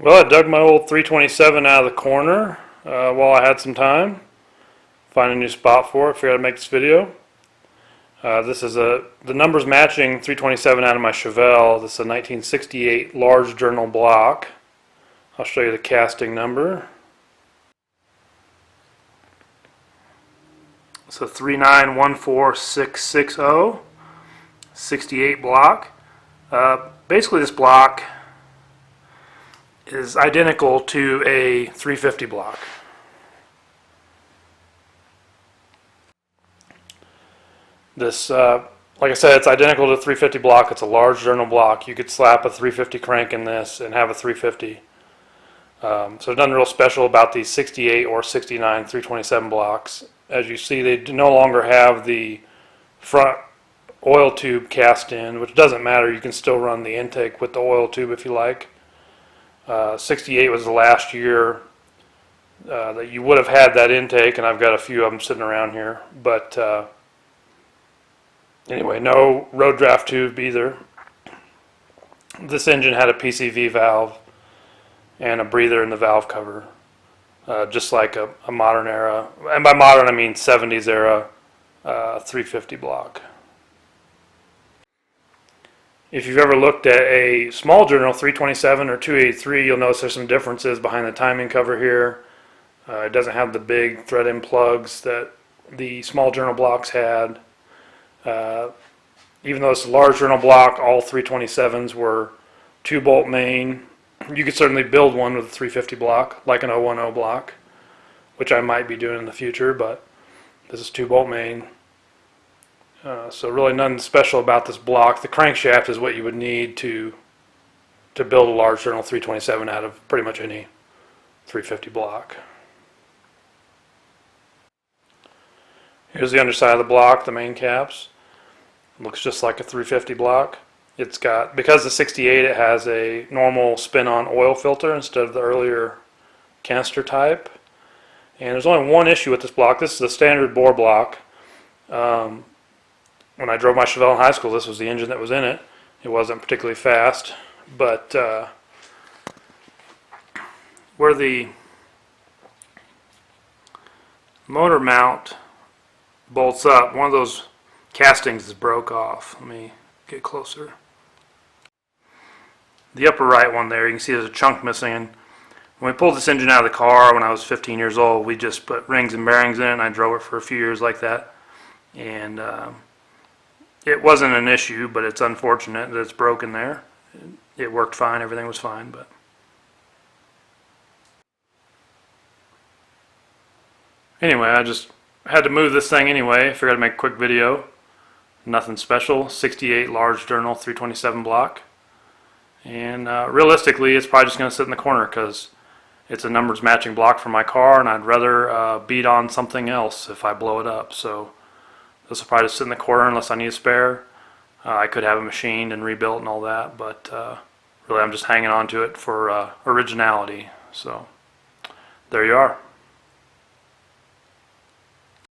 Well, I dug my old 327 out of the corner while I had some time. Find a new spot for it. Figured I'd make this video. This is the numbers matching 327 out of my Chevelle. This is a 1968 large journal block. I'll show you the casting number. It's a 3914660 68 block. Basically, this block is identical to a 350 block. This, like I said, it's identical to a 350 block. It's a large journal block. You could slap a 350 crank in this and have a 350. So there's nothing real special about these 68 or 69 327 blocks. As you see, they no longer have the front oil tube cast in, which doesn't matter. You can still run the intake with the oil tube if you like. 68 was the last year that you would have had that intake, and I've got a few of them sitting around here. But anyway, no road draft tube either. This engine had a PCV valve and a breather in the valve cover, just like a modern era, and by modern I mean 70s era 350 block. If you've ever looked at a small journal 327 or 283, you'll notice there's some differences behind the timing cover here. It doesn't have the big thread-in plugs that the small journal blocks had. Even though it's a large journal block, all 327s were 2-bolt main. You could certainly build one with a 350 block, like an 010 block, which I might be doing in the future, but this is 2-bolt main. So really nothing special about this block. The crankshaft is what you would need to build a large journal 327 out of pretty much any 350 block. Here's the underside of the block, the main caps. Looks just like a 350 block. It's got, because the 68, it has a normal spin-on oil filter instead of the earlier canister type. And there's only one issue with this block. This is a standard bore block. When I drove my Chevelle in high school, this was the engine that was in it. It wasn't particularly fast, but where the motor mount bolts up, one of those castings is broke off. Let me get closer. The upper right one there, you can see there's a chunk missing. And when we pulled this engine out of the car when I was 15 years old, we just put rings and bearings in it, and I drove it for a few years like that. And it wasn't an issue, but it's unfortunate that it's broken there. It worked fine, everything was fine, but anyway, I just had to move this thing anyway. I figured I'd make a quick video. Nothing special. 68 large journal 327 block. And realistically, it's probably just going to sit in the corner because it's a numbers matching block for my car, and I'd rather beat on something else if I blow it up. So this will probably just sit in the corner unless I need a spare. I could have it machined and rebuilt and all that, but really I'm just hanging on to it for originality. So there you are.